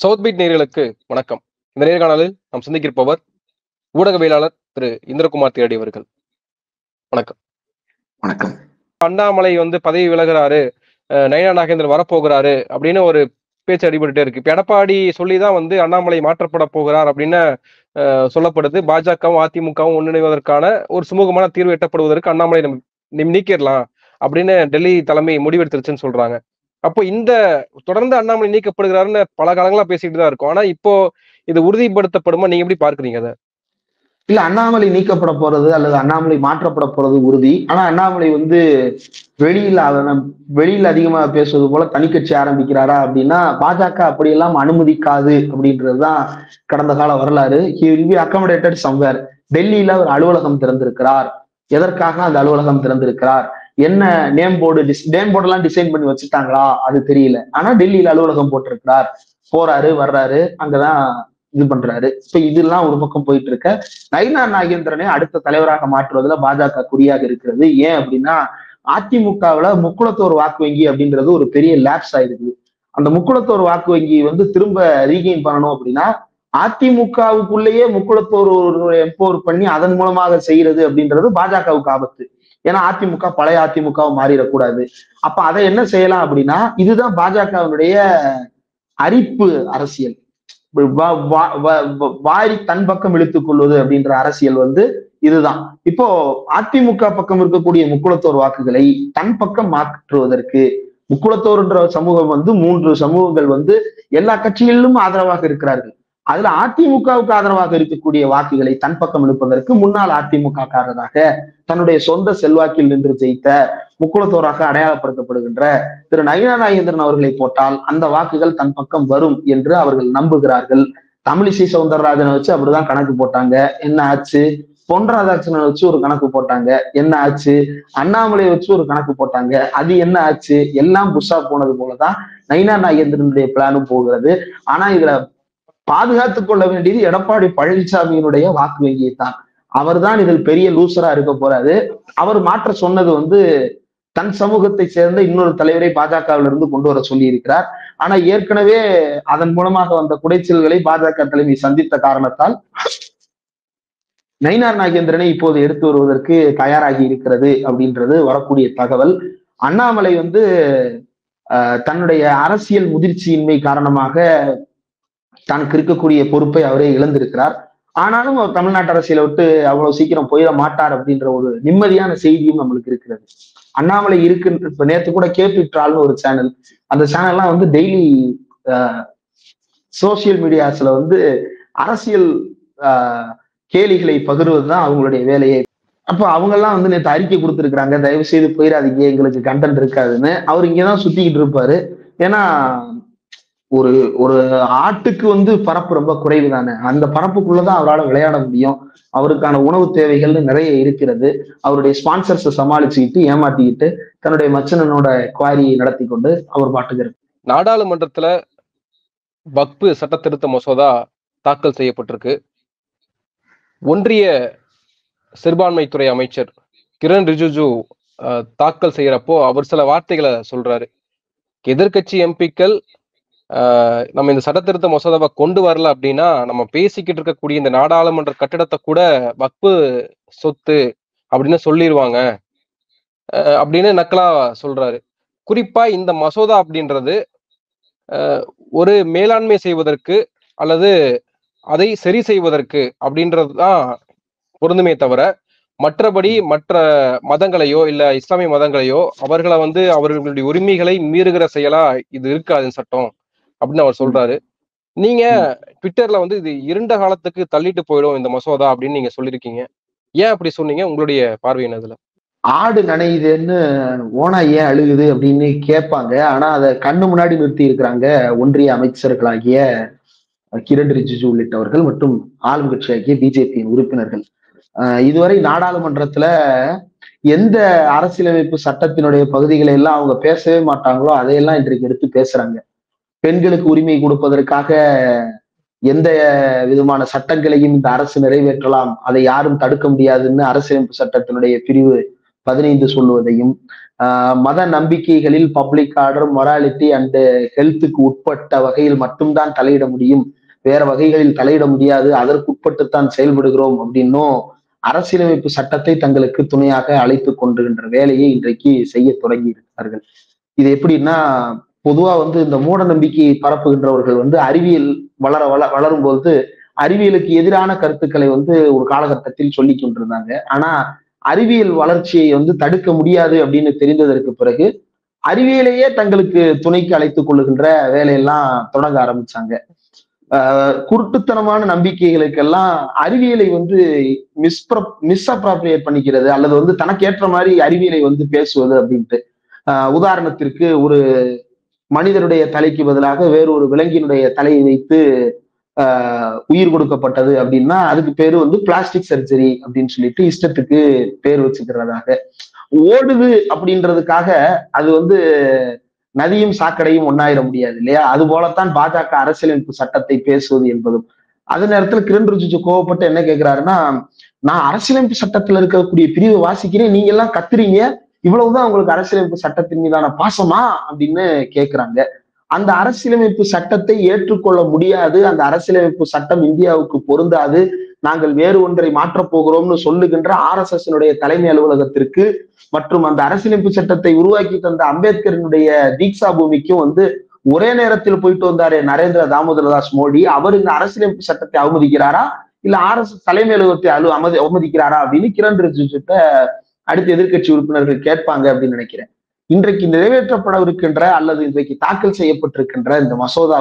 South beat நேயர்களுக்கு வணக்கம். இந்த நேர்காணலில் நாம் சந்திக்கிருப்பவர் ஊடகவியலாளர் திரு இந்திரகுமார் தேரடி அவர்கள். வணக்கம். வணக்கம். அண்ணாமலை பதவி விலகிறாரு, நயினா நாகேந்திரன் வரப்போகிறாரு அப்படின்னு ஒரு பேச்சு அடிபட்டுட்டே இருக்கு. இப்ப எடப்பாடி சொல்லிதான் அண்ணாமலை மாற்றப்பட போகிறார் அப்படின்னு சொல்லப்படுது. பாஜகவும் அதிமுகவும் ஒன்றிணைவதற்கான ஒரு சுமூகமான தீர்வு எட்டப்படுவதற்கு அண்ணாமலை நீக்கிடலாம் அப்படின்னு டெல்லி தலைமை முடிவெடுத்துருச்சுன்னு சொல்றாங்க. அப்போ இந்த தொடர்ந்து அண்ணாமலை நீக்கப்படுகிறாருன்னு பல காலங்களா பேசிட்டு தான் இருக்கும். ஆனா இப்போ இது உறுதிப்படுத்தப்படுமா? நீங்க எப்படி பார்க்கறீங்க அதை? இல்ல, அண்ணாமலை நீக்கப்பட போறது அல்லது அண்ணாமலை மாற்றப்பட போறது உறுதி. ஆனா அண்ணாமலை வெளியில அதிகமா பேசுவது போல தனிக்கட்சி ஆரம்பிக்கிறாரா அப்படின்னா பாஜக அப்படியெல்லாம் அனுமதிக்காது அப்படின்றதுதான் கடந்த கால வரலாறு. He will be accommodated somewhere. டெல்லியில ஒரு அலுவலகம் திறந்திருக்கிறார். எதற்காக அந்த அலுவலகம் திறந்திருக்கிறார், என்ன நேம் போர்டு எல்லாம் டிசைன் பண்ணி வச்சுட்டாங்களா அது தெரியல. ஆனா டெல்லியில அலுவலகம் போட்டிருக்கிறார், போறாரு வர்றாரு, அங்கதான் இது பண்றாரு. இப்ப இதெல்லாம் ஒரு பக்கம் போயிட்டு இருக்க, நயினா நாகேந்திரனை அடுத்த தலைவராக மாற்றுவதுல பாஜக குறியாக இருக்கிறது. ஏன் அப்படின்னா அதிமுகவுல முக்குளத்தோர் வாக்கு வங்கி அப்படின்றது ஒரு பெரிய லேப்ஸ் ஆயிருக்கு. அந்த முக்குளத்தோர் வாக்கு வங்கி திரும்ப ரீகெயின் பண்ணணும் அப்படின்னா அதிமுகவுக்குள்ளேயே முக்குளத்தோர் எம்பவர் பண்ணி அதன் மூலமாக செய்யறது அப்படின்றது பாஜகவுக்கு ஆபத்து. ஏன்னா அதிமுக பழைய அதிமுகவும் மாறிடக்கூடாது. அப்ப அதை என்ன செய்யலாம் அப்படின்னா, இதுதான் பாஜகவினுடைய அரிப்பு அரசியல், வாரி தன் பக்கம் இழுத்துக் கொள்வது அப்படின்ற அரசியல் இதுதான். இப்போ அதிமுக பக்கம் இருக்கக்கூடிய முக்குளத்தோர் வாக்குகளை தன் பக்கம் மாற்றுவதற்கு முக்குளத்தோர்ன்ற சமூகம் 3 சமூகங்கள் எல்லா கட்சிகளிலும் ஆதரவாக இருக்கிறார்கள். அதுல அதிமுகவுக்கு ஆதரவாக இருக்கக்கூடிய வாக்குகளை தன் பக்கம் இழுப்பதற்கு முன்னாள் அதிமுக காரராக தன்னுடைய சொந்த செல்வாக்கில் நின்று ஜெயித்த முக்குளத்தோராக அடையாளப்படுத்தப்படுகின்ற திரு நயினா நாகேந்திரன் அவர்களை போட்டால் அந்த வாக்குகள் தன் பக்கம் வரும் என்று அவர்கள் நம்புகிறார்கள். தமிழிசை சவுந்தரராஜனை வச்சு அப்படிதான் கணக்கு போட்டாங்க, என்ன ஆச்சு? பொன் ராதாகிருஷ்ணனை வச்சு ஒரு கணக்கு போட்டாங்க, என்ன ஆச்சு? அண்ணாமலையை வச்சு ஒரு கணக்கு போட்டாங்க, அது என்ன ஆச்சு? எல்லாம் புஷா போனது போலதான் நயினா நாகேந்திரனுடைய பிளானும் போகிறது. ஆனா இதுல பாதுகாத்துக் கொள்ள வேண்டியது எடப்பாடி பழனிசாமியினுடைய வாக்கு வங்கியை தான். அவர் தான் இதில் பெரிய லூசரா இருக்க போறாரு. அவர் மாற்ற சொன்னது தன் சமூகத்தை சேர்ந்த இன்னொரு தலைவரை பாஜகவிலிருந்து கொண்டு வர சொல்லி இருக்கிறார். ஆனா ஏற்கனவே அதன் மூலமாக வந்த குடைச்சல்களை பாஜக தலைமை சந்தித்த காரணத்தால் நயினா நாகேந்திரனை இப்போது எடுத்து வருவதற்கு தயாராகி இருக்கிறது அப்படின்றது வரக்கூடிய தகவல். அண்ணாமலை தன்னுடைய அரசியல் முதிர்ச்சியின்மை காரணமாக தனக்கு இருக்கக்கூடிய பொறுப்பை அவரே இழந்திருக்கிறார். ஆனாலும் அவர் தமிழ்நாட்டு அரசியலை விட்டு அவ்வளவு சீக்கிரம் போயிட மாட்டார் அப்படின்ற ஒரு நிம்மதியான செய்தியும் நம்மளுக்கு இருக்கிறது. அண்ணாமலை இருக்குன்ற இப்ப நேற்று கூட கேபிட்ரால்னு ஒரு சேனல், அந்த சேனல்லாம் டெய்லி சோசியல் மீடியாஸ்ல அரசியல் கேலிகளை பகிர்வதுதான் அவங்களுடைய வேலையே. அப்ப அவங்க எல்லாம் நேற்று அறிக்கை கொடுத்திருக்கிறாங்க, தயவு செய்து போயிடாதீங்க, எங்களுக்கு கண்டென்ட் இருக்காதுன்னு. அவர் இங்கதான் சுத்திக்கிட்டு இருப்பாரு. ஏன்னா ஒரு ஒரு ஆட்டுக்கு பரப்பு ரொம்ப குறைவு தானே, அந்த பரப்புக்குள்ளதான் அவரால் விளையாட முடியும். அவருக்கான உணவு தேவைகள்னு நிறைய இருக்கிறது. அவருடைய ஸ்பான்சர்ஸை சமாளிச்சுக்கிட்டு ஏமாத்திக்கிட்டு தன்னுடைய மச்சனனோட குவாரியை நடத்தி கொண்டு அவர் பாட்டுக்கிறார். நாடாளுமன்றத்துல வக்பு சட்ட திருத்த மசோதா தாக்கல் செய்யப்பட்டிருக்கு. ஒன்றிய சிறுபான்மைத்துறை அமைச்சர் கிரண் ரிஜிஜு தாக்கல் செய்யறப்போ அவர் சில வார்த்தைகளை சொல்றாரு. எதிர்கட்சி எம்பிக்கள் நம்ம இந்த சட்ட திருத்த மசோதாவை கொண்டு வரல அப்படின்னா நம்ம பேசிக்கிட்டு இருக்கக்கூடிய இந்த நாடாளுமன்ற கட்டிடத்தை கூட வக்பு சொத்து அப்படின்னு சொல்லிடுவாங்க அப்படின்னு நக்கலா சொல்றாரு. குறிப்பா இந்த மசோதா அப்படின்றது ஒரு மேலாண்மை செய்வதற்கு அல்லது அதை சரி செய்வதற்கு அப்படின்றதுதான் பொருந்துமே தவிர மற்றபடி மற்ற மதங்களையோ இல்ல இஸ்லாமிய மதங்களையோ அவர்களை அவர்களுடைய உரிமைகளை மீறுகிற செயலா இது இருக்காது சட்டம் அப்படின்னு அவர் சொல்றாரு. நீங்க ட்விட்டர்ல இது இருண்ட காலத்துக்கு தள்ளிட்டு போயிடும் இந்த மசோதா அப்படின்னு நீங்க சொல்லியிருக்கீங்க. ஏன் அப்படி சொன்னீங்க? உங்களுடைய பார்வை என்னதுல? ஆடு நனையுதுன்னு ஓனா ஏன் அழுகுது அப்படின்னு கேட்பாங்க. ஆனா அதை கண்ணு முன்னாடி நிறுத்தி இருக்கிறாங்க ஒன்றிய அமைச்சர்களாகிய கிரண் ரிஜிஜு உள்ளிட்டவர்கள் மற்றும் ஆளும் கட்சியாகிய பிஜேபியின் உறுப்பினர்கள். இதுவரை நாடாளுமன்றத்துல எந்த அரசியலமைப்பு சட்டத்தினுடைய பகுதிகளை எல்லாம் அவங்க பேசவே மாட்டாங்களோ அதையெல்லாம் இன்றைக்கு எடுத்து பேசுறாங்க. பெண்களுக்கு உரிமை கொடுப்பதற்காக எந்த விதமான சட்டங்களையும் இந்த அரசு நிறைவேற்றலாம், அதை யாரும் தடுக்க முடியாதுன்னு அரசியலமைப்பு சட்டத்தினுடைய பிரிவு 15 சொல்லுவதையும், மத நம்பிக்கைகளில் பப்ளிக் ஆர்டர், மொராலிட்டி அண்ட் ஹெல்த்துக்கு உட்பட்ட வகையில் மட்டும்தான் தலையிட முடியும், வேற வகைகளில் தலையிட முடியாது, அதற்கு உட்பட்டுத்தான் செயல்படுகிறோம் அப்படின்னும் அரசியலமைப்பு சட்டத்தை தங்களுக்கு துணையாக அழைத்து கொண்டிருக்கின்ற வேலையை இன்றைக்கு செய்ய தொடங்கி இருக்கிறார்கள். இது எப்படின்னா, பொதுவா இந்த மூட நம்பிக்கையை பரப்புகின்றவர்கள் அறிவியல் வளரும் போது அறிவியலுக்கு எதிரான கருத்துக்களை ஒரு காலகட்டத்தில் சொல்லி கொண்டிருந்தாங்க. ஆனா அறிவியல் வளர்ச்சியை தடுக்க முடியாது அப்படின்னு தெரிந்ததற்கு பிறகு அறிவியலையே தங்களுக்கு துணைக்கு அழைத்துக் கொள்ளுகின்ற வேலையெல்லாம் தொடங்க ஆரம்பிச்சாங்க. குருட்டுத்தனமான நம்பிக்கைகளுக்கெல்லாம் அறிவியலை மிஸ்அப்ராப்ரியேட் பண்ணிக்கிறது, அல்லது தனக்கு ஏற்ற மாதிரி அறிவியலை பேசுவது அப்படின்ட்டு. உதாரணத்திற்கு, ஒரு மனிதனுடைய தலைக்கு பதிலாக வேறொரு விலங்கினுடைய தலையை வைத்து உயிர் கொடுக்கப்பட்டது அப்படின்னா அதுக்கு பேரு பிளாஸ்டிக் சர்ஜரி அப்படின்னு சொல்லிட்டு இஷ்டத்துக்கு பேர் வச்சுக்கிறதாக. ஓடுது அப்படின்றதுக்காக அது நதியும் சாக்கடையும் ஒன்னாயிர முடியாது இல்லையா? அது போலத்தான் பாஜக அரசியலமைப்பு சட்டத்தை பேசுவது என்பதும். அதே நேரத்தில் கிரண் ரிஜிஜு கோவப்பட்டு என்ன கேட்கிறாருன்னா, நான் அரசியலமைப்பு சட்டத்துல இருக்கக்கூடிய பிரிவை வாசிக்கிறேன், நீங்க எல்லாம் கத்துறீங்க, இவ்வளவுதான் உங்களுக்கு அரசியலமைப்பு சட்டத்தின் மீதான பாசமா அப்படின்னு கேட்கிறாங்க. அந்த அரசியலமைப்பு சட்டத்தை ஏற்றுக்கொள்ள முடியாது, அந்த அரசியலமைப்பு சட்டம் இந்தியாவுக்கு பொருந்தாது, நாங்கள் வேறு ஒன்றை மாற்றப் போகிறோம்னு சொல்லுகின்ற RSS தலைமை அலுவலகத்திற்கு மற்றும் அந்த அரசியலமைப்பு சட்டத்தை உருவாக்கி தந்த அம்பேத்கரினுடைய தீக்ஷா பூமிக்கும் ஒரே நேரத்தில் போயிட்டு வந்தாரு நரேந்திர தாமோதரதாஸ் மோடி. அவர் இந்த அரசியலமைப்பு சட்டத்தை அவமதிக்கிறாரா இல்ல RSS தலைமை அலுவலகத்தை அவமதிக்கிறாரா அப்படின்னு கிரண் ரிஜிஜுட்ட அடுத்த எதிர்கட்சி உறுப்பினர்கள் கேட்பாங்க அப்படின்னு நினைக்கிறேன். இன்றைக்கு நிறைவேற்றப்படவிருக்கின்ற அல்லது இன்றைக்கு தாக்கல் செய்யப்பட்டிருக்கின்ற இந்த மசோதா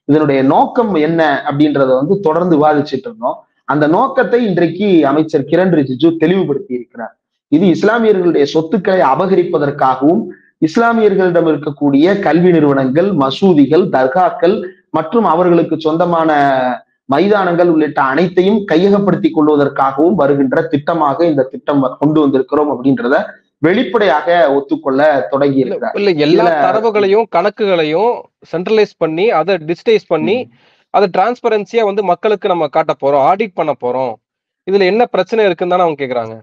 இதனுடைய நோக்கம் என்ன அப்படின்றத தொடர்ந்து விவாதிச்சுட்டு இருந்தோம். அந்த நோக்கத்தை இன்றைக்கு அமைச்சர் கிரண் ரிஜிஜு தெளிவுபடுத்தி இருக்கிறார். இது இஸ்லாமியர்களுடைய சொத்துக்களை அபகரிப்பதற்காகவும், இஸ்லாமியர்களிடம் இருக்கக்கூடிய கல்வி நிறுவனங்கள், மசூதிகள், தர்காக்கள் மற்றும் அவர்களுக்கு சொந்தமான மைதானங்கள் உள்ளிட்ட அனைத்தையும் கையகப்படுத்திக் கொள்வதற்காகவும் வருகின்ற திட்டமாக இந்த திட்டம் கொண்டு வந்திருக்கிறோம் அப்படின்றத வெளிப்படையாக ஒத்துக்கொள்ள தொடங்கி இருக்கிறார். இல்ல, எல்லா தரவுகளையும் கணக்குகளையும் சென்ட்ரலைஸ் பண்ணி அதை டிஜிட்டைஸ் பண்ணி அதை டிரான்ஸ்பரன்சியா மக்களுக்கு நம்ம காட்ட போறோம், ஆடிட் பண்ண போறோம், இதுல என்ன பிரச்சனை இருக்குன்னு தானே அவங்க கேக்குறாங்க.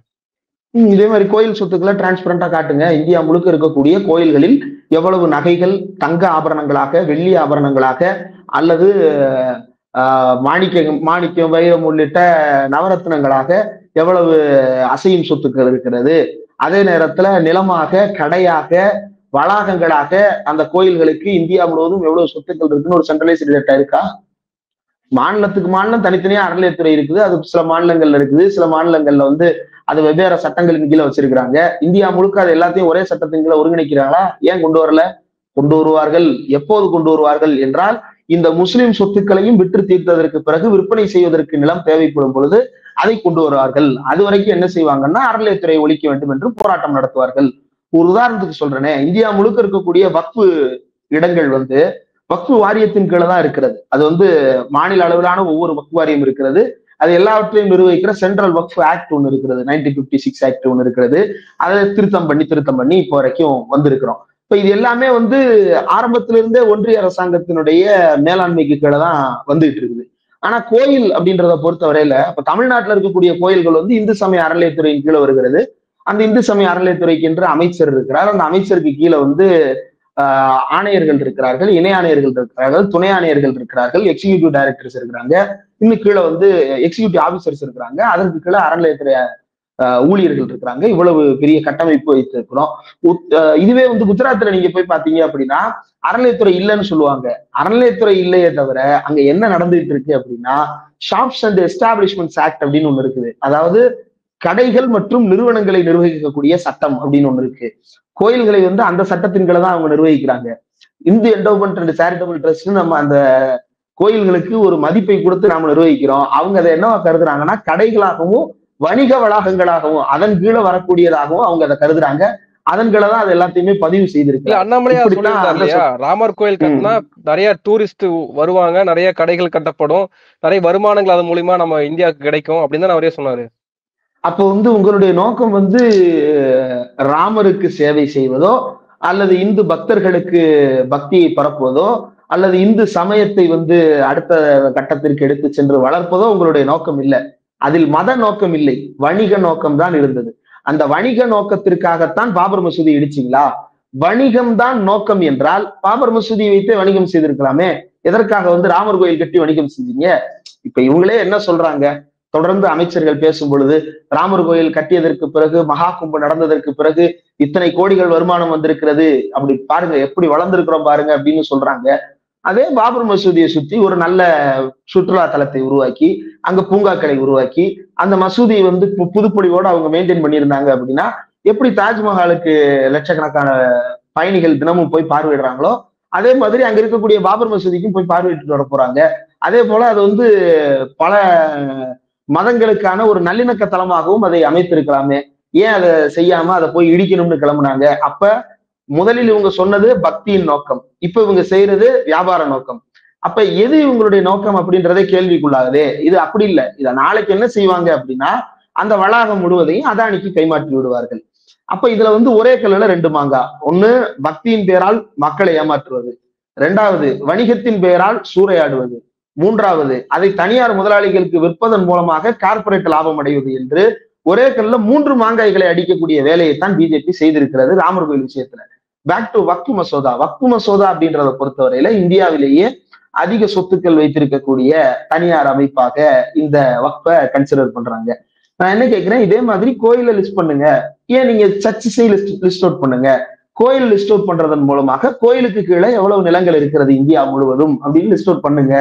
இதே மாதிரி கோயில் சொத்துக்களை டிரான்ஸ்பரண்டா காட்டுங்க. இந்தியா முழுக்க இருக்கக்கூடிய கோயில்களில் எவ்வளவு நகைகள் தங்க ஆபரணங்களாக, வெள்ளி ஆபரணங்களாக அல்லது மாணிக்கம், வைரம் உள்ளிட்ட நவரத்னங்களாக எவ்வளவு அசையும் சொத்துக்கள் இருக்கிறது, அதே நேரத்துல நிலமாக, கடையாக, வளாகங்களாக அந்த கோயில்களுக்கு இந்தியா முழுவதும் எவ்வளவு சொத்துக்கள் இருக்குன்னு ஒரு சென்ட்ரலைஸ்டு டேட்டா இருக்கா? மாநிலத்துக்கு மாநிலம் தனித்தனியா அறநிலையத்துறை இருக்குது, அது சில மாநிலங்கள்ல இருக்குது, சில மாநிலங்கள்ல அது வெவ்வேறு சட்டங்களின் கீழே வச்சிருக்கிறாங்க. இந்தியா முழுக்க அது எல்லாத்தையும் ஒரே சட்டத்தின் கீழே ஒருங்கிணைக்கிறாங்களா? ஏன் கொண்டு வரல? கொண்டு வருவார்கள். எப்போது கொண்டு வருவார்கள் என்றால், இந்த முஸ்லிம் சொத்துக்களையும் விற்று தீர்த்ததற்கு பிறகு விற்பனை செய்வதற்கு நிலம் தேவைப்படும் பொழுது அதை கொண்டு வருவார்கள். அது வரைக்கும் என்ன செய்வாங்கன்னா அறநிலையத்துறை ஒழிக்க வேண்டும் என்று போராட்டம் நடத்துவார்கள். ஒரு உதாரணத்துக்கு சொல்றேனே, இந்தியா முழுக்க இருக்கக்கூடிய வக்ஃபு இடங்கள் வக்ஃபு வாரியத்தின் கீழே தான் இருக்கிறது. அது மாநில அளவிலான ஒவ்வொரு வக்ஃபு வாரியம் இருக்கிறது. அது எல்லாவற்றையும் நிர்வகிக்கிற சென்ட்ரல் வக்ஃப் ஆக்ட் ஒன்று இருக்கிறது, 1956 ஆக்ட் ஒன்று இருக்கிறது. அதை திருத்தம் பண்ணி இப்போ வரைக்கும் வந்திருக்கிறோம். இப்ப இது எல்லாமே ஆரம்பத்திலிருந்தே ஒன்றிய அரசாங்கத்தினுடைய மேலாண்மைக்கு கீழே தான் வந்துட்டு இருக்குது. ஆனா கோயில் அப்படின்றத பொறுத்தவரையில இப்ப தமிழ்நாட்டுல இருக்கக்கூடிய கோயில்கள் இந்து சமய அறநிலையத்துறையின் கீழே வருகிறது. அந்த இந்து சமய அறநிலையத்துறைக்கு என்று அமைச்சர் இருக்கிறார். அந்த அமைச்சருக்கு கீழே ஆணையர்கள் இருக்கிறார்கள், இணை ஆணையர்கள் இருக்கிறார்கள், துணை ஆணையர்கள் இருக்கிறார்கள், எக்ஸிகியூட்டிவ் டைரக்டர்ஸ் இருக்கிறாங்க, இன்னும் கீழே எக்ஸிகியூட்டிவ் ஆபீசர்ஸ் இருக்கிறாங்க, அதற்கு கீழே அறநிலையத்துறை ஊழியர்கள் இருக்கிறாங்க. இவ்வளவு பெரிய கட்டமைப்பு வைத்திருக்கிறோம். இதுவே குஜராத்ல நீங்க போய் பாத்தீங்க அப்படின்னா அறநிலையத்துறை இல்லைன்னு சொல்லுவாங்க. அறநிலையத்துறை இல்லையே தவிர அங்க என்ன நடந்துட்டு இருக்கு அப்படின்னா ஷாப்ஸ் அண்ட் எஸ்டாப்ளிஷ்மெண்ட்ஸ் ஆக்ட் அப்படின்னு ஒண்ணு இருக்குது. அதாவது கடைகள் மற்றும் நிறுவனங்களை நிர்வகிக்கக்கூடிய சட்டம் அப்படின்னு ஒண்ணு இருக்கு. கோயில்களை அந்த சட்டத்தின் கீழே தான் அவங்க நிர்வகிக்கிறாங்க. Hindu endowment and charitable trust நம்ம அந்த கோயில்களுக்கு ஒரு மதிப்பை கொடுத்து நாம நிர்வகிக்கிறோம். அவங்க அதை என்னவா கருதுறாங்கன்னா கடைகளாகவும் வணிக வளாகங்களாகவும் அதன் கீழே வரக்கூடியதாகவும் அவங்க அதை கருதுறாங்க. அதன் கீழே தான் அது எல்லாத்தையுமே பதிவு செய்திருக்கு. ராமர் கோயில் கட்டினா நிறைய டூரிஸ்ட் வருவாங்க, நிறைய கடைகள் கட்டப்படும், நிறைய வருமானங்கள் அது மூலியமா நம்ம இந்தியாவுக்கு கிடைக்கும் அப்படின்னு தான் அவரே சொன்னாரு. அப்போ உங்களுடைய நோக்கம் ராமருக்கு சேவை செய்வதோ அல்லது இந்து பக்தர்களுக்கு பக்தியை பரப்புவதோ அல்லது இந்து சமயத்தை அடுத்த கட்டத்திற்கு எடுத்து சென்று வளர்ப்பதோ உங்களுடைய நோக்கம் இல்லை. அதில் மத நோக்கம் இல்லை, வணிக நோக்கம் தான் இருந்தது. அந்த வணிக நோக்கத்திற்காகத்தான் பாபர் மசூதி இடிச்சிங்களா? வணிகம் தான் நோக்கம் என்றால் பாபர் மசூதியை வைத்து வணிகம் செய்திருக்கலாமே. எதற்காக ராமர் கோயில் கட்டி வணிகம் செஞ்சீங்க? இப்ப இவங்களே என்ன சொல்றாங்க, தொடர்ந்து அமைச்சர்கள் பேசும் பொழுது, ராமர் கோயில் கட்டியதற்கு பிறகு, மகா கும்பம் நடந்ததற்கு பிறகு இத்தனை கோடிகள் வருமானம் வந்திருக்கிறது, அப்படி பாருங்க எப்படி வளர்ந்திருக்கிறோம் பாருங்க அப்படின்னு சொல்றாங்க. அதே பாபர் மசூதியை சுத்தி ஒரு நல்ல சுற்றுலா தலத்தை உருவாக்கி, அங்க பூங்காக்களை உருவாக்கி, அந்த மசூதியை புதுப்பொலிவோடு அவங்க மெயின்டைன் பண்ணியிருந்தாங்க அப்படின்னா, எப்படி தாஜ்மஹாலுக்கு லட்சக்கணக்கான பயணிகள் தினமும் போய் பார்வையிடுறாங்களோ அதே மாதிரி அங்க இருக்கக்கூடிய பாபர் மசூதிக்கும் போய் பார்வையிட்டு வர போறாங்க. அதே போல அது பல மதங்களுக்கான ஒரு நல்லிணக்க தலமாகவும் அதை அமைத்திருக்கலாமே. ஏன் அதை செய்யாம அதை போய் இடிக்கணும்னு கிளம்புனாங்க? அப்ப முதலில் இவங்க சொன்னது பக்தியின் நோக்கம், இப்ப இவங்க செய்யறது வியாபார நோக்கம். அப்ப எது இவங்களுடைய நோக்கம் அப்படின்றதே கேள்விக்குள்ளாகுதே. இது அப்படி இல்லை. இத நாளைக்கு என்ன செய்வாங்க அப்படின்னா, அந்த வளாகம் முழுவதையும் அதானிக்கு கைமாற்றி விடுவார்கள். அப்ப இதுல ஒரே கல்லுல ரெண்டு மாங்கா. ஒண்ணு பக்தியின் பேரால் மக்களை ஏமாற்றுவது, இரண்டாவது வணிகத்தின் பெயரால் சூறையாடுவது, மூன்றாவது அதை தனியார் முதலாளிகளுக்கு விற்பதன் மூலமாக கார்பரேட் லாபம் அடைவது என்று ஒரே கல்ல 3 மாங்காய்களை அடிக்கக்கூடிய வேலையைத்தான் பிஜேபி செய்திருக்கிறது ராமர் கோயில் விஷயத்துல. பேக் டு வக்ஃப் மசோதா. வக்ஃப் மசோதா அப்படின்றத பொறுத்தவரையில இந்தியாவிலேயே அதிக சொத்துக்கள் வைத்திருக்கக்கூடிய தனியார் அமைப்பாக இந்த வக்ஃபை கன்சிடர் பண்றாங்க. நான் என்ன கேட்கிறேன், இதே மாதிரி கோயில லிஸ்ட் பண்ணுங்க, ஏன் நீங்க சர்ச்சஸை லிஸ்ட் அவுட் பண்ணுங்க. கோயில் லிஸ்ட் அவுட் பண்றதன் மூலமாக கோயிலுக்கு கீழே எவ்வளவு நிலங்கள் இருக்கிறது இந்தியா முழுவதும் அப்படின்னு லிஸ்ட் அவுட் பண்ணுங்க.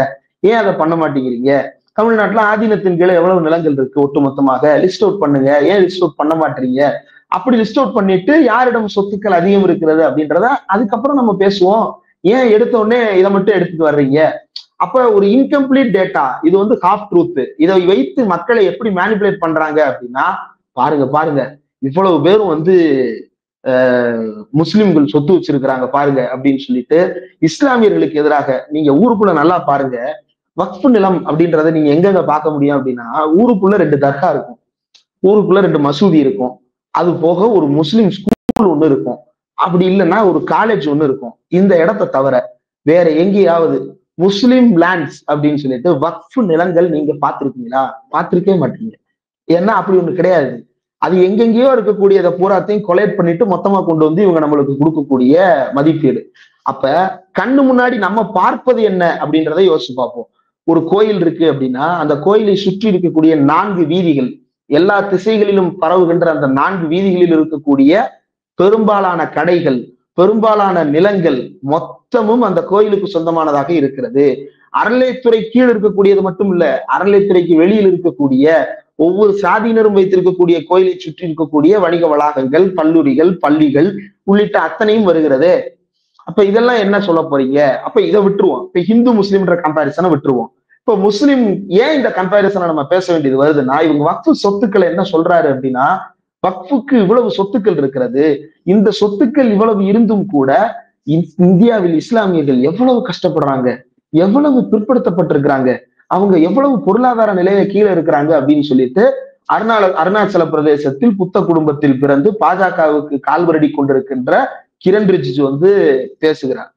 ஏன் அதை பண்ண மாட்டேங்கிறீங்க? தமிழ்நாட்டுல ஆதீனத்தின் கீழே எவ்வளவு நிலங்கள் இருக்கு ஒட்டுமொத்தமாக லிஸ்ட் அவுட் பண்ணுங்க. ஏன் லிஸ்ட் அவுட் பண்ண மாட்டீங்க? அப்படி லிஸ்ட் அவுட் பண்ணிட்டு யாரிடம் சொத்துக்கள் அதிகம் இருக்கிறது அப்படின்றத அதுக்கப்புறம் நம்ம பேசுவோம். ஏன் எடுத்த உடனே இதை மட்டும் எடுத்துட்டு வர்றீங்க? அப்ப ஒரு இன்கம்ப்ளீட் டேட்டா, இது ஹாஃப் ட்ரூத். இதை வைத்து மக்களை எப்படி மேனிபுலேட் பண்றாங்க அப்படின்னா, பாருங்க இவ்வளவு பேரும் முஸ்லிம்கள் சொத்து வச்சிருக்கிறாங்க பாருங்க அப்படின்னு சொல்லிட்டு இஸ்லாமியர்களுக்கு எதிராக நீங்க ஊருக்குள்ள நல்லா பாருங்க. வக்ஃப் நிலம் அப்படின்றத நீங்க எங்க பார்க்க முடியும் அப்படின்னா, ஊருக்குள்ள 2 தர்கா இருக்கும், ஊருக்குள்ள 2 மசூதி இருக்கும், அது போக ஒரு முஸ்லிம் ஸ்கூல் ஒண்ணு இருக்கும், அப்படி இல்லைன்னா ஒரு காலேஜ் ஒண்ணு இருக்கும். இந்த இடத்தை தவிர வேற எங்கேயாவது முஸ்லிம் லேண்ட்ஸ் அப்படின்னு சொல்லிட்டு வக்ஃப் நிலங்கள் நீங்க பார்த்திருக்கீங்களா? பார்த்திருக்கவே மாட்டீங்க. ஏன்னா அப்படி ஒண்ணு கிடையாது. அது எங்கெங்கேயோ இருக்கக்கூடியதை பூராத்தையும் கொலேட் பண்ணிட்டு மொத்தமா கொண்டு இவங்க நம்மளுக்கு கொடுக்கக்கூடிய மதிப்பீடு. அப்ப கண்ணு முன்னாடி நம்ம பார்ப்பது என்ன அப்படின்றத யோசிச்சு பார்ப்போம். ஒரு கோயில் இருக்கு அப்படின்னா அந்த கோயிலை சுற்றி இருக்கக்கூடிய 4 வீதிகள், எல்லா திசைகளிலும் பரவுகின்ற அந்த 4 வீதிகளில் இருக்கக்கூடிய பெரும்பாலான கடைகள், பெரும்பாலான நிலங்கள் மொத்தமும் அந்த கோயிலுக்கு சொந்தமானதாக இருக்கிறது. அறநிலையத்துறை கீழ் இருக்கக்கூடியது மட்டும் இல்ல, அறநிலையத்துறைக்கு வெளியில் இருக்கக்கூடிய ஒவ்வொரு சாதியினரும் வைத்திருக்கக்கூடிய கோயிலை சுற்றி இருக்கக்கூடிய வணிக வளாகங்கள், கல்லூரிகள், பள்ளிகள் உள்ளிட்ட அத்தனையும் வருகிறது. அப்ப இதெல்லாம் என்ன சொல்ல போறீங்க? அப்ப இதை விட்டுருவோம். இப்ப ஹிந்து முஸ்லிம்ன்ற கம்பாரிசனை விட்டுருவோம். இப்ப முஸ்லிம் ஏன் இந்த கம்பாரிசனை நம்ம பேச வேண்டியது வருதுன்னா, இவங்க வக்ஃப் சொத்துக்களை என்ன சொல்றாரு அப்படின்னா, வக்ஃபுக்கு இவ்வளவு சொத்துக்கள் இருக்கிறது, இந்த சொத்துக்கள் இவ்வளவு இருந்தும் கூட இந்தியாவில் இஸ்லாமியர்கள் எவ்வளவு கஷ்டப்படுறாங்க, எவ்வளவு பிற்படுத்தப்பட்டிருக்கிறாங்க, அவங்க எவ்வளவு பொருளாதார நிலையில கீழே இருக்கிறாங்க அப்படின்னு சொல்லிட்டு அருணாச்சல பிரதேசத்தில் புத்த குடும்பத்தில் பிறந்து பாஜகவுக்கு கால்வரடி கொண்டிருக்கின்ற கிரண் ரிஜிஜு பேசுகிறார்.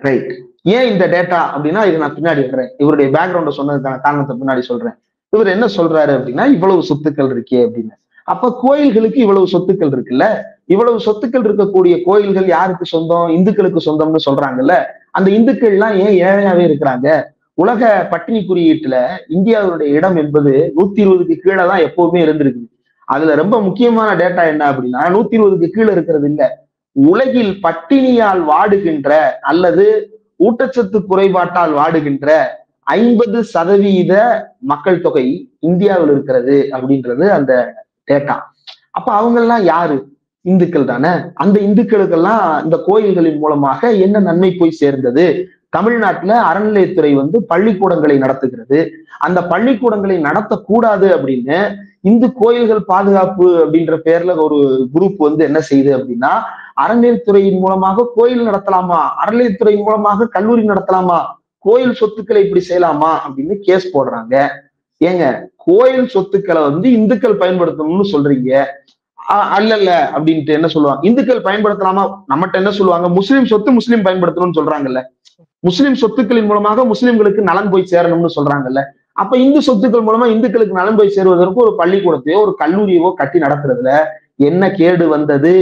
ரைட். ஏன் இந்த டேட்டா அப்படின்னா, இது நான் பின்னாடி இருக்கிறேன், இவருடைய பேக்ரவுண்ட சொன்னதுக்கான காரணத்தை பின்னாடி சொல்றேன். இவர் என்ன சொல்றாரு அப்படின்னா, இவ்வளவு சொத்துக்கள் இருக்கே அப்படின்னு. அப்ப கோயில்களுக்கு இவ்வளவு சொத்துக்கள் இருக்குல்ல, இவ்வளவு சொத்துக்கள் இருக்கக்கூடிய கோயில்கள் யாருக்கு சொந்தம்? இந்துக்களுக்கு சொந்தம்னு சொல்றாங்கல்ல. அந்த இந்துக்கள்லாம் ஏன் ஏழையாவே இருக்கிறாங்க? உலக பட்டினி குறியீட்டுல இந்தியாவுடைய இடம் என்பது 120க்கு கீழே தான் எப்பவுமே இருந்திருக்கு. அதுல ரொம்ப முக்கியமான டேட்டா என்ன அப்படின்னா, 120க்கு கீழே இருக்கிறது இல்ல, உலகில் பட்டினியால் வாடுகின்ற அல்லது ஊட்டச்சத்து குறைபாட்டால் வாடுகின்ற 50% மக்கள் தொகை இந்தியாவில் இருக்கிறது அப்படின்றது அந்த டேட்டா. அப்ப அவங்க எல்லாம் யாரு? இந்துக்கள் தானே. அந்த இந்துக்களுக்கெல்லாம் இந்த கோயில்களின் மூலமாக என்ன நன்மை போய் சேர்ந்தது? தமிழ்நாட்டுல அறநிலையத்துறை பள்ளிக்கூடங்களை நடத்துகிறது. அந்த பள்ளிக்கூடங்களை நடத்தக்கூடாது அப்படின்னு இந்து கோயில்கள் பாதுகாப்பு அப்படின்ற பேர்ல ஒரு குரூப் என்ன செய்யுது அப்படின்னா, அறநிலையத்துறையின் மூலமாக கோயில் நடத்தலாமா, அறநிலையத்துறையின் மூலமாக கல்லூரி நடத்தலாமா, கோயில் சொத்துக்களை இப்படி செய்யலாமா அப்படின்னு கேஸ் போடுறாங்க. ஏங்க, கோயில் சொத்துக்களை இந்துக்கள் பயன்படுத்தணும்னு சொல்றீங்க, அல்ல அப்படின்ட்டு என்ன சொல்லுவாங்க? இந்துக்கள் பயன்படுத்தலாமா? நம்மகிட்ட என்ன சொல்லுவாங்க? முஸ்லிம் சொத்து முஸ்லிம் பயன்படுத்தணும்னு சொல்றாங்கல்ல. முஸ்லிம் சொத்துக்களின் மூலமாக முஸ்லிம்களுக்கு நலன் போய் சேரணும்னு சொல்றாங்கல்ல. அப்ப இந்து சொத்துக்கள் மூலமா இந்துக்களுக்கு நலன் போய் சேருவதற்கு ஒரு பள்ளிக்கூடத்தையோ ஒரு கல்லூரியவோ கட்டி நடத்துறதுல என்ன கேடு வந்தது?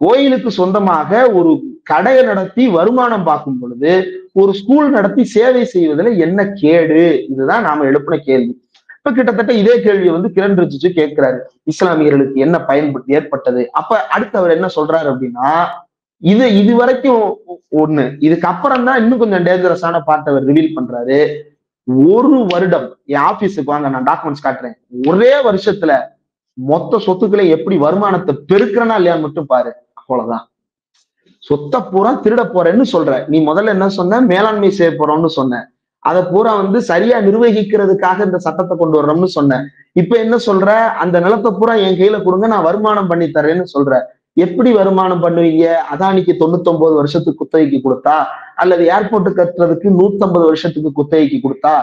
கோயிலுக்கு சொந்தமாக ஒரு கடையை நடத்தி வருமானம் பார்க்கும் பொழுது ஒரு ஸ்கூல் நடத்தி சேவை செய்வதில் என்ன கேடு? இதுதான் நாம எழுப்பின கேள்வி. இப்ப கிட்டத்தட்ட இதே கேள்வியை வந்து கிரண் ரிஜிஜு கேட்கிறாரு, இஸ்லாமியர்களுக்கு என்ன பயன்பட்டு ஏற்பட்டது? அப்ப அடுத்து அவர் என்ன சொல்றாரு அப்படின்னா, இது வரைக்கும் ஒண்ணு, இதுக்கு அப்புறம் தான் இன்னும் கொஞ்சம் டேஞ்சரஸான பார்ட் அவர் ரிவீல் பண்றாரு. ஒரு வருடம் என் ஆபீஸுக்கு வாங்க, நான் டாக்குமெண்ட்ஸ் காட்டுறேன், ஒரே வருஷத்துல மொத்த சொத்துக்களை எப்படி வருமானத்தை பெருக்கிறனா இல்லையான்னு மட்டும் பாரு. அவ்வளவுதான். சொத்தை பூரா திருட போறேன்னு சொல்ற. நீ முதல்ல என்ன சொன்ன? மேலாண்மை செய்ய போறோம்னு சொன்ன. அதை பூரா வந்து சரியா நிர்வகிக்கிறதுக்காக இந்த சட்டத்தை கொண்டு வர்றோம்னு சொன்னேன். இப்ப என்ன சொல்ற? அந்த நிலத்தை பூரா என் கையில கொடுங்க, நான் வருமானம் பண்ணி தரேன்னு சொல்ற. எப்படி வருமானம் பண்ணுவீங்க? அதானிக்கு 99 வருஷத்துக்கு குத்தகைக்கு கொடுத்தா, அல்லது ஏர்போர்ட் கட்டுறதுக்கு 150 வருஷத்துக்கு குத்தகைக்கு கொடுத்தா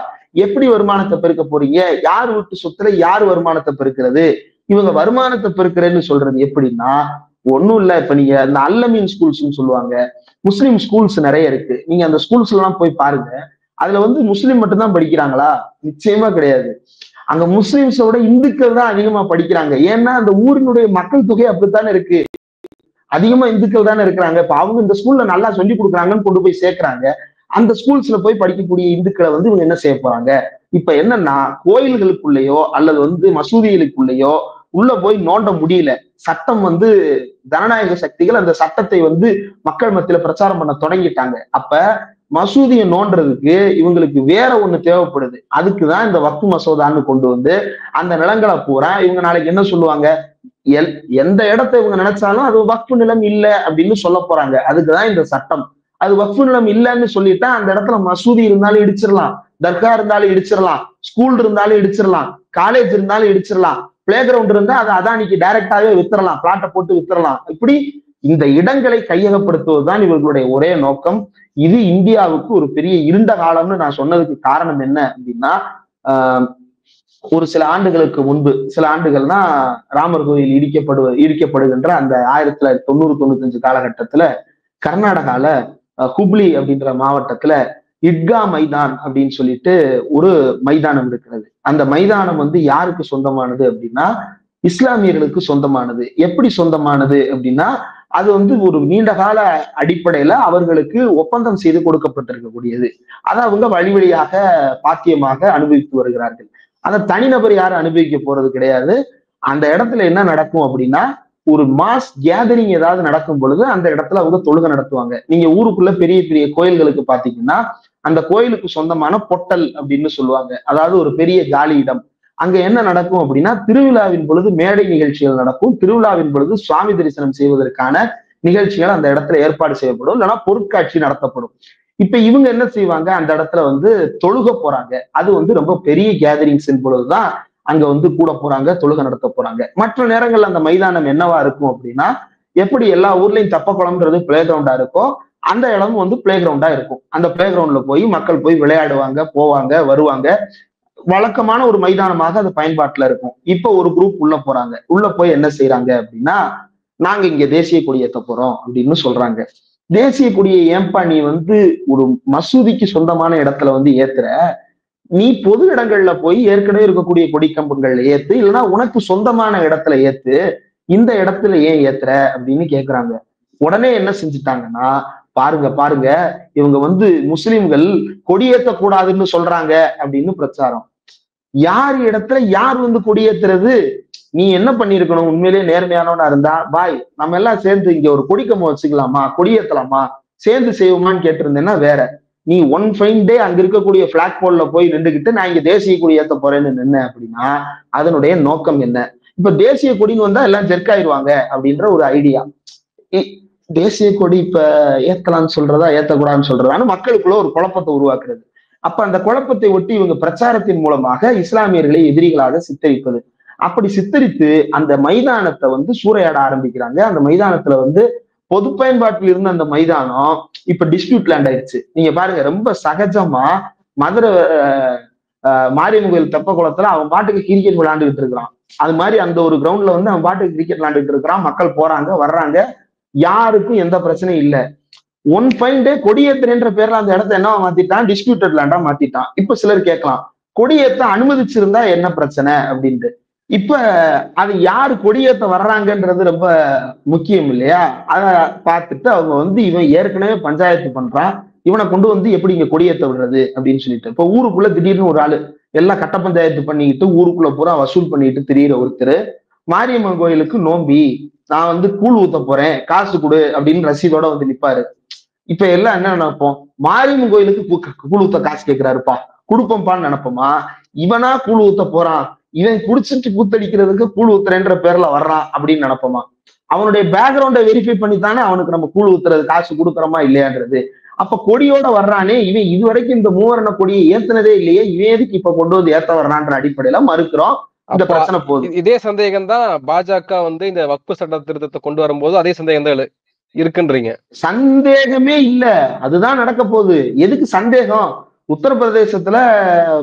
எப்படி வருமானத்தை பெருக்க போறீங்க? யார் வீட்டு சொத்துல யார் வருமானத்தை பெருக்கிறது? இவங்க வருமானத்தை பெருக்கிறேன்னு சொல்றது எப்படின்னா, ஒண்ணும் இல்ல. இப்ப நீங்க இந்த அல்லமீன் ஸ்கூல்ஸ்ன்னு சொல்லுவாங்க, முஸ்லிம் ஸ்கூல்ஸ் நிறைய இருக்கு. நீங்க அந்த ஸ்கூல்ஸ் எல்லாம் போய் பாருங்க. அதுல வந்து முஸ்லிம் மட்டும்தான் படிக்கிறாங்களா? நிச்சயமா கிடையாது. அங்க முஸ்லிம்ஸோட இந்துக்கள் தான் அதிகமா படிக்கிறாங்க. ஏன்னா அந்த ஊரினுடைய மக்கள் தொகை அப்படித்தானே இருக்கு. அதிகமா இந்துக்கள் தானே இருக்கிறாங்க. இப்ப அவங்க இந்த ஸ்கூல்ல நல்லா சொல்லி கொடுக்குறாங்கன்னு கொண்டு போய் சேர்க்கிறாங்க. அந்த ஸ்கூல்ஸ்ல போய் படிக்கக்கூடிய இந்துக்களை வந்து இவங்க என்ன செய்ய போறாங்க? இப்ப என்னன்னா, கோயில்களுக்குள்ளேயோ அல்லது வந்து மசூதிகளுக்குள்ளேயோ உள்ள போய் நோண்ட முடியல. சட்டம் வந்து ஜனநாயக சக்திகள் அந்த சட்டத்தை வந்து மக்கள் மத்தியில பிரச்சாரம் பண்ண தொடங்கிட்டாங்க. அப்ப மசூதியை நோண்டுறதுக்கு இவங்களுக்கு வேற ஒண்ணு தேவைப்படுது. அதுக்குதான் இந்த வக்ஃப் மசோதான்னு கொண்டு வந்து அந்த நிலங்களை பூரா இவங்க நாளைக்கு என்ன சொல்லுவாங்க? எந்த இடத்தை இவங்க நினைச்சாலும் அது வக்ஃப் நிலம் இல்ல அப்படின்னு சொல்ல போறாங்க. அதுக்குதான் இந்த சட்டம். அது வக்ஃப் நிலம் இல்லைன்னு சொல்லிட்டா அந்த இடத்துல மசூதி இருந்தாலும் இடிச்சிடலாம், தர்கா இருந்தாலும் இடிச்சிடலாம், ஸ்கூல் இருந்தாலும் இடிச்சிடலாம், காலேஜ் இருந்தாலும் இடிச்சிடலாம், பிளே கிரவுண்ட் இருந்தா அதை அதானிக்கு டைரக்டாவே வித்துறலாம், பிளாட்டை போட்டு வித்துறலாம். இப்படி இந்த இடங்களை கையகப்படுத்துவதுதான் இவர்களுடைய ஒரே நோக்கம். இது இந்தியாவுக்கு ஒரு பெரிய இருண்ட காலம்னு நான் சொன்னதுக்கு காரணம் என்ன அப்படின்னா, ஒரு சில ஆண்டுகளுக்கு முன்பு, சில ஆண்டுகள்னா ராமர் கோயில் இடிக்கப்படுகின்ற அந்த 1990-95 காலகட்டத்துல கர்நாடகால ஹுப்ளி அப்படின்ற மாவட்டத்துல இட்கா மைதான் அப்படின்னு சொல்லிட்டு ஒரு மைதானம் இருக்கிறது. அந்த மைதானம் வந்து யாருக்கு சொந்தமானது அப்படின்னா, இஸ்லாமியர்களுக்கு சொந்தமானது. எப்படி சொந்தமானது அப்படின்னா, அது வந்து ஒரு நீண்ட கால அடிப்படையில அவர்களுக்கு ஒப்பந்தம் செய்து கொடுக்கப்பட்டிருக்கக்கூடியது. அதை அவங்க வழி வழியாக பாக்கியமாக அனுபவித்து வருகிறார்கள். அதை தனிநபர் யாரும் அனுபவிக்க போறது கிடையாது. அந்த இடத்துல என்ன நடக்கும் அப்படின்னா, ஒரு மாஸ் கேதரிங் ஏதாவது நடக்கும் பொழுது அந்த இடத்துல அவங்க தொழுகை நடத்துவாங்க. நீங்க ஊருக்குள்ள பெரிய பெரிய கோயில்களுக்கு பாத்தீங்கன்னா, அந்த கோயிலுக்கு சொந்தமான பொட்டல் அப்படின்னு சொல்லுவாங்க. அதாவது ஒரு பெரிய காலி இடம். அங்க என்ன நடக்கும் அப்படின்னா, திருவிழாவின் பொழுது மேடை நிகழ்ச்சிகள் நடக்கும். திருவிழாவின் பொழுது சுவாமி தரிசனம் செய்வதற்கான நிகழ்ச்சிகள் அந்த இடத்துல ஏற்பாடு செய்யப்படும், இல்லைன்னா பொருட்காட்சி நடத்தப்படும். இப்ப இவங்க என்ன செய்வாங்க? அந்த இடத்துல வந்து தொழுக போறாங்க. அது வந்து ரொம்ப பெரிய கேதரிங்ஸ் பொழுதுதான் அங்க வந்து கூட போறாங்க, தொழுகை நடத்த போறாங்க. மற்ற நேரங்கள்ல அந்த மைதானம் என்னவா இருக்கும் அப்படின்னா, எப்படி எல்லா ஊர்லயும் தப்பக்குளம்ன்றது பிளே கிரவுண்டா இருக்கோ, அந்த இடமும் வந்து பிளே கிரவுண்டா இருக்கும். அந்த பிளே கிரவுண்ட்ல போய் மக்கள் போய் விளையாடுவாங்க, போவாங்க, வருவாங்க. வழக்கமான ஒரு மைதானமாக அது பயன்பாட்டுல இருக்கும். இப்ப ஒரு குரூப் உள்ள போறாங்க. உள்ள போய் என்ன செய்யறாங்க அப்படின்னா, நாங்க இங்க தேசிய கொடி ஏத்த போறோம் அப்படின்னு சொல்றாங்க. தேசிய கொடியை ஏன்பா நீ வந்து ஒரு மசூதிக்கு சொந்தமான இடத்துல வந்து ஏத்துற? நீ பொது இடங்கள்ல போய் ஏற்கனவே இருக்கக்கூடிய கொடி கம்பங்கள்ல ஏத்து, இல்லைன்னா உனக்கு சொந்தமான இடத்துல ஏத்து. இந்த இடத்துல ஏன் ஏத்துற அப்படின்னு கேக்குறாங்க. உடனே என்ன செஞ்சுட்டாங்கன்னா, பாருங்க இவங்க வந்து முஸ்லிம்கள் கொடியேற்ற கூடாதுன்னு சொல்றாங்க அப்படின்னு பிரச்சாரம். யார் இடத்துல யார் வந்து கொடியேத்துறது? நீ என்ன பண்ணிருக்கணும்? உண்மையிலேயே நேர்மையானவனா இருந்தா, பாய் நம்ம எல்லாம் சேர்ந்து இங்க ஒரு கொடிக்கம்பம் வச்சுக்கலாமா, கொடியேற்றலாமா, சேர்ந்து செய்வோமான்னு கேட்டிருந்தேன்னா வேற. நீ ஒன் ஃபைன் டே அங்க இருக்கக்கூடிய பிளாக் போல்ல போய் நின்றுகிட்டு நான் இங்க தேசிய கொடி ஏத்த போறேன்னு நின்ன அப்படின்னா அதனுடைய நோக்கம் என்ன? இப்ப தேசிய கொடின்னு வந்தா எல்லாம் ஜெர்க்காயிருவாங்க அப்படின்ற ஒரு ஐடியா. தேசிய கொடி இப்ப ஏத்தலாம்னு சொல்றதா ஏத்தக்கூடாதுன்னு சொல்றதான்னு மக்களுக்குள்ள ஒரு குழப்பத்தை உருவாக்குறது. அப்ப அந்த குழப்பத்தை ஒட்டி இவங்க பிரச்சாரத்தின் மூலமாக இஸ்லாமியர்களை எதிரிகளாக சித்தரிப்பது. அப்படி சித்தரித்து அந்த மைதானத்தை வந்து சூறையாட ஆரம்பிக்கிறாங்க. அந்த மைதானத்துல வந்து பொது பயன்பாட்டில் இருந்த அந்த மைதானம் இப்ப டிஸ்பியூட் லேண்ட் ஆயிடுச்சு. நீங்க பாருங்க, ரொம்ப சகஜமா மதுரை மாரியம்மன் கோயில் தெப்ப குளத்துல அவன் பாட்டுக்கு கிரிக்கெட் விளையாண்டுகிட்டு இருக்கிறான். அது மாதிரி அந்த ஒரு கிரவுண்ட்ல வந்து அவன் பாட்டுக்கு கிரிக்கெட் விளையாண்டுட்டு இருக்கிறான். மக்கள் போறாங்க வர்றாங்க, யாருக்கும் எந்த பிரச்சனையும் இல்லை. ஒன் ஃபைன் டே கொடியேற்றுன்ற பேர்ல அந்த இடத்த என்ன மாத்திட்டான், டிஸ்பியூட்டட் லேண்டா மாத்திட்டான். இப்ப சிலர் கேட்கலாம், கொடியேற்ற அனுமதிச்சிருந்தா என்ன பிரச்சனை அப்படின்ட்டு. இப்ப அது யாரு கொடியேற்ற வர்றாங்கன்றது ரொம்ப முக்கியம் இல்லையா? அத பார்த்துட்டு அவங்க வந்து இவன் ஏற்கனவே பஞ்சாயத்து பண்றான், இவனை கொண்டு வந்து எப்படி இங்க கொடியேற்ற விடுறது அப்படின்னு சொல்லிட்டு. இப்ப ஊருக்குள்ள திடீர்னு ஒரு ஆளு எல்லாம் கட்ட பஞ்சாயத்து பண்ணிக்கிட்டு ஊருக்குள்ள பூரா வசூல் பண்ணிட்டு திரியிற ஒருத்தர் மாரியம்மன் கோயிலுக்கு நோம்பி, நான் வந்து கூழ் ஊத்த போறேன் காசு கொடு அப்படின்னு ரசீதோட வந்து நிப்பாரு. இப்ப எல்லாம் என்ன நினைப்போம், மாரியம்மன் கோயிலுக்கு கூழ் ஊத்த காசு கேட்கிறாருப்பா கொடுப்போம்பான்னு நினைப்போமா? இவனா கூழ் ஊத்த போறான், இவன் குடிச்சிட்டு கூத்தடிக்கிறதுக்கு கூழ் ஊத்துறேன்ற பேர்ல வர்றான் அப்படின்னு நினைப்போமா? அவனுடைய பேக்ரவுண்டை வெரிஃபை பண்ணித்தானே அவனுக்கு நம்ம கூழ் ஊத்துறது காசு கொடுக்குறோமா இல்லையான்றது. அப்ப கொடியோட வர்றானே இவன் இதுவரைக்கும் இந்த மூவர்ண கொடியை ஏத்துனதே இல்லையே, இவன் எதுக்கு இப்ப கொண்டு வந்து ஏத்த வர்றான்ற அடிப்படையில மறுக்கிறோம். இந்த பிரச்சனை போகுது. இதே சந்தேகம் தான் பாஜக வந்து இந்த வக்பு சட்ட திருத்தத்தை கொண்டு வரும்போது அதே சந்தேகம் தான் இருக்குன்றீங்க? சந்தேகமே இல்ல, அதுதான் நடக்க போகுது. எதுக்கு சந்தேகம்? உத்தரப்பிரதேசத்துல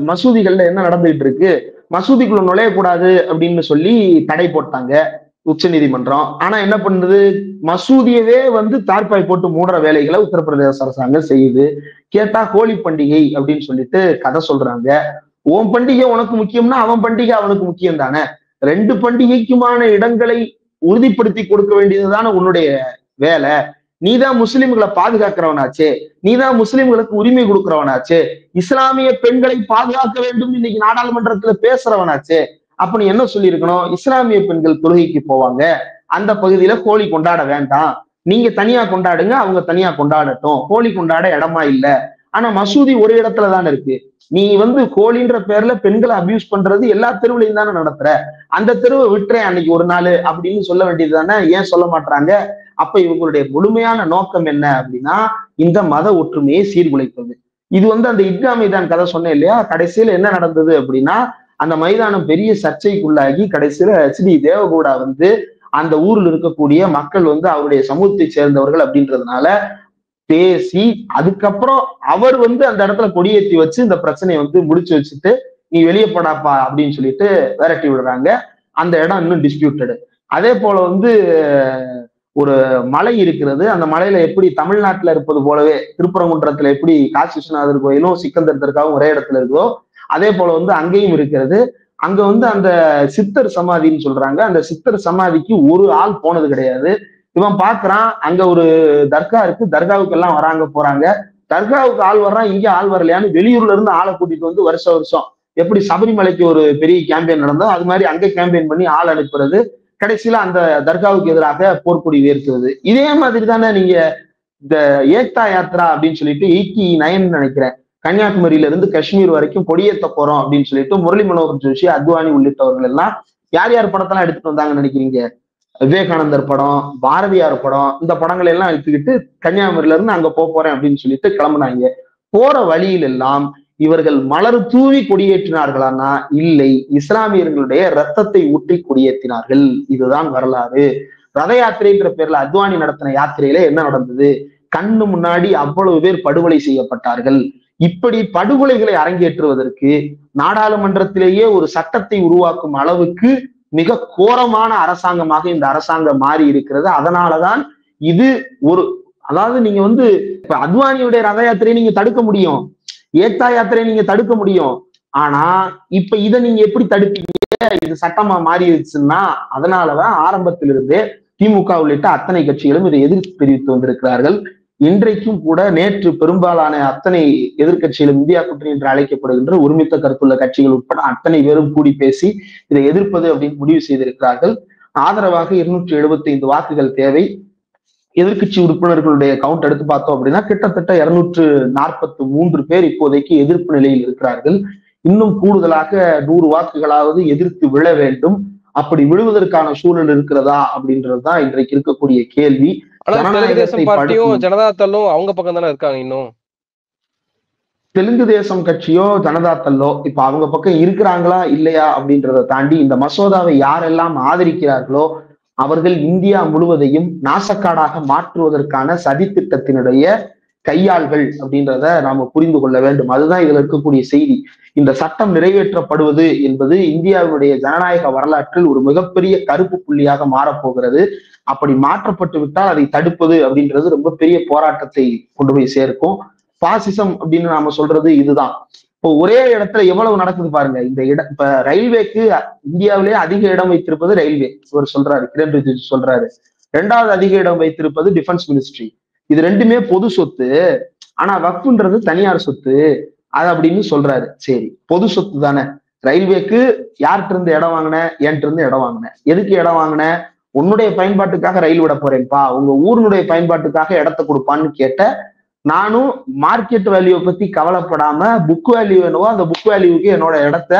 மசூதிகள்ல என்ன நடந்துகிட்டு இருக்கு, மசூதிக்குள்ள நுழையக்கூடாது அப்படின்னு சொல்லி தடை போட்டாங்க உச்ச நீதிமன்றம். ஆனா என்ன பண்ணுது, மசூதியவே வந்து தார்பாய் போட்டு மூடுற வேலைகளை உத்தரப்பிரதேச அரசாங்கம் செய்யுது. கேட்டா ஹோலி பண்டிகை அப்படின்னு சொல்லிட்டு கதை சொல்றாங்க. உன் பண்டிகை உனக்கு முக்கியம்னா அவன் பண்டிகை அவனுக்கு முக்கியம் தானே. ரெண்டு பண்டிகைக்குமான இடங்களை உறுதிப்படுத்தி கொடுக்க வேண்டியதுதானே உன்னுடைய வேலை. நீதான் முஸ்லிம்களை பாதுகாக்கிறவனாச்சே, நீதான் முஸ்லிம்களுக்கு உரிமை கொடுக்கிறவனாச்சே, இஸ்லாமிய பெண்களை பாதுகாக்க வேண்டும் இன்னைக்கு நாடாளுமன்றத்துல பேசுறவனாச்சே. அப்ப நீ என்ன சொல்லியிருக்கணும், இஸ்லாமிய பெண்கள் தொழுகைக்கு போவாங்க, அந்த பகுதியில ஹோலி கொண்டாட வேண்டாம், நீங்க தனியா கொண்டாடுங்க, அவங்க தனியா கொண்டாடட்டும், ஹோலி கொண்டாட இடமா இல்ல. ஆனா மசூதி ஒரு இடத்துல தானே இருக்கு. நீ வந்து ஹோலின்ற பேர்ல பெண்களை அபியூஸ் பண்றது எல்லா தெருவுலையும் தானே நடத்துற. அந்த தெருவை விட்டுறேன் அன்னைக்கு ஒரு நாள் அப்படின்னு சொல்ல வேண்டியது தானே, ஏன் சொல்ல மாட்டாங்க? அப்ப இவங்களுடைய முழுமையான நோக்கம் என்ன அப்படின்னா இந்த மத ஒற்றுமையை சீர்குலைப்பது. இது வந்து அந்த இத்கா மைதான் கதை சொன்னேன் இல்லையா, கடைசியில என்ன நடந்தது அப்படின்னா அந்த மைதானம் பெரிய சர்ச்சைக்குள்ளாகி கடைசியில HD தேவகவுடா வந்து அந்த ஊர்ல இருக்கக்கூடிய மக்கள் வந்து அவருடைய சமூகத்தை சேர்ந்தவர்கள் அப்படின்றதுனால பேசி அதுக்கப்புறம் அவர் வந்து அந்த இடத்துல கொடியேற்றி வச்சு இந்த பிரச்சனையை வந்து முடிச்சு வச்சுட்டு நீ வெளியே போடாப்பா அப்படின்னு சொல்லிட்டு விரட்டி விடுறாங்க. அந்த இடம் இன்னும் டிஸ்பியூட்டடு. அதே போல வந்து ஒரு மலை இருக்கிறது, அந்த மலையில எப்படி தமிழ்நாட்டுல இருப்பது போலவே திருப்பரங்குன்றத்துல எப்படி காசி விஸ்வநாதர் கோயிலும் சிக்கந்தர் தர்காவும் ஒரே இடத்துல இருக்கோ அதே போல வந்து அங்கேயும் இருக்கிறது. அங்க வந்து அந்த சித்தர் சமாதின்னு சொல்றாங்க, அந்த சித்தர் சமாதிக்கு ஒரு ஆள் போனது கிடையாது. இவன் பாக்குறான் அங்க ஒரு தர்கா இருக்கு, தர்காவுக்கு எல்லாம் வராங்க போறாங்க, தர்காவுக்கு ஆள் வர்றான், இங்க ஆள் வரலையான்னு வெளியூர்ல இருந்து ஆளை கூட்டிட்டு வந்து வருஷம் எப்படி சபரிமலைக்கு ஒரு பெரிய கேம்பெயின் நடந்தோ அது மாதிரி அங்க கேம்பெயின் பண்ணி ஆள் அனுப்புறது, கடைசியில அந்த தர்காவுக்கு எதிராக போர்க்கொடி உயர்த்துவது. இதே மாதிரி தானே நீங்க இந்த ஏக்தா யாத்ரா அப்படின்னு சொல்லிட்டு 89 நினைக்கிறேன், கன்னியாகுமரியில இருந்து காஷ்மீர் வரைக்கும் கொடியேற்ற போறோம் அப்படின்னு சொல்லிட்டு முரளி மனோகர் ஜோஷி, அத்வானி உள்ளிட்டவர்கள் எல்லாம் யார் யார் படத்தெல்லாம் எடுத்துட்டு வந்தாங்கன்னு நினைக்கிறீங்க? விவேகானந்தர் படம், பாரதியார் படம், இந்த படங்களை எல்லாம் எடுத்துக்கிட்டு கன்னியாகுமரியில இருந்து அங்க போறேன் அப்படின்னு சொல்லிட்டு கிளம்புனாங்க. போற வழியில் எல்லாம் இவர்கள் மலர் தூவி கொடியேற்றினார்களானா? இல்லை, இஸ்லாமியர்களுடைய ரத்தத்தை ஊற்றி கொடியேற்றினார்கள். இதுதான் வரலாறு. ரத யாத்திரைன்ற பேர்ல அத்வானி நடத்தின யாத்திரையில என்ன நடந்தது? கண்ணு முன்னாடி அவ்வளவு பேர் படுகொலை செய்யப்பட்டார்கள். இப்படி படுகொலைகளை அரங்கேற்றுவதற்கு நாடாளுமன்றத்திலேயே ஒரு சட்டத்தை உருவாக்கும் அளவுக்கு மிக கோரமான அரசாங்கமாக இந்த அரசாங்கம் மாறி இருக்கிறது. அதனாலதான் இது ஒரு, அதாவது நீங்க வந்து இப்ப அத்வானியுடைய ரத யாத்திரையை நீங்க தடுக்க முடியும், ஏக்தா யாத்திரையை நீங்க தடுக்க முடியும், ஆனா இப்ப இதை நீங்க எப்படி தடுப்பீங்க? இது சட்டமா மாறிடுச்சுன்னா அதனாலதான் ஆரம்பத்திலிருந்தே திமுக உள்ளிட்ட அத்தனை கட்சிகளும் இதை எதிர்ப்பு தெரிவித்து வந்திருக்கிறார்கள். இன்றைக்கும் கூட நேற்று பெரும்பாலான அத்தனை எதிர்கட்சிகளும் இந்தியா கூட்டணி என்று அழைக்கப்படுகின்ற ஒருமித்த கருத்துள்ள கட்சிகள் உட்பட அத்தனை பேரும் கூடி பேசி இதை எதிர்ப்பது அப்படின்னு முடிவு செய்திருக்கிறார்கள். ஆதரவாக 275 வாக்குகள் தேவை. எதிர்கட்சி உறுப்பினர்களுடைய கவுண்ட் எடுத்து பார்த்தோம் அப்படின்னா கிட்டத்தட்ட 243 பேர் இப்போதைக்கு எதிர்ப்பு நிலையில் இருக்கிறார்கள். இன்னும் கூடுதலாக 100 வாக்குகளாவது எதிர்த்து விழ வேண்டும். அப்படி விழுவதற்கான சூழல் இருக்கிறதா அப்படின்றதுதான் இன்றைக்கு இருக்கக்கூடிய கேள்வி. தெலுங்கு தேசம் பார்ட்டியும் ஜனதா தள்ளும் அவங்க பக்கம் தானே இருக்காங்க. இன்னும் தெலுங்கு தேசம் கட்சியோ ஜனதா தள்ளோ இப்ப அவங்க பக்கம் இருக்கிறாங்களா இல்லையா அப்படின்றத தாண்டி இந்த மசோதாவை யாரெல்லாம் ஆதரிக்கிறார்களோ அவர்கள் இந்தியா முழுவதையும் நாசக்காடாக மாற்றுவதற்கான சதி திட்டத்தினுடைய கையாள்கள் அப்படின்றத நாம புரிந்து கொள்ள வேண்டும். அதுதான் இதுல இருக்கக்கூடிய செய்தி. இந்த சட்டம் நிறைவேற்றப்படுவது என்பது இந்தியாவுடைய ஜனநாயக வரலாற்றில் ஒரு மிகப்பெரிய கருப்பு புள்ளியாக மாறப்போகிறது. அப்படி மாற்றப்பட்டு விட்டால் அதை தடுப்பது அப்படின்றது ரொம்ப பெரிய போராட்டத்தை கொண்டு போய் சேர்க்கும். பாசிசம் அப்படின்னு நாம சொல்றது இதுதான். இப்போ ஒரே இடத்துல எவ்வளவு நடக்குது பாருங்க. இந்த இடம் இப்ப ரயில்வேக்கு இந்தியாவிலேயே அதிக இடம் வைத்திருப்பது ரயில்வே, இவர் சொல்றாரு, கிரண் ரிஜிஜு சொல்றாரு. 2வது அதிக இடம் வைத்திருப்பது டிஃபென்ஸ் மினிஸ்ட்ரி. இது ரெண்டுமே பொது சொத்து, ஆனா வக்ஃப்ன்றது தனியார் சொத்து அது அப்படின்னு சொல்றாரு. சரி, பொது சொத்து தானே. ரயில்வேக்கு யார்கிட்ட இருந்து இடம் வாங்கின? என்கிட்ட இருந்து இடம் வாங்கின. எதுக்கு இடம் வாங்கின? உன்னுடைய பயன்பாட்டுக்காக ரயில் விட போறேன்ப்பா, உங்க ஊருனுடைய பயன்பாட்டுக்காக இடத்த கொடுப்பான்னு கேட்ட, நானும் மார்க்கெட் வேல்யூவை பத்தி கவலைப்படாம புக் வேல்யூ என்னவோ அந்த புக் வேல்யூவுக்கு என்னோட இடத்த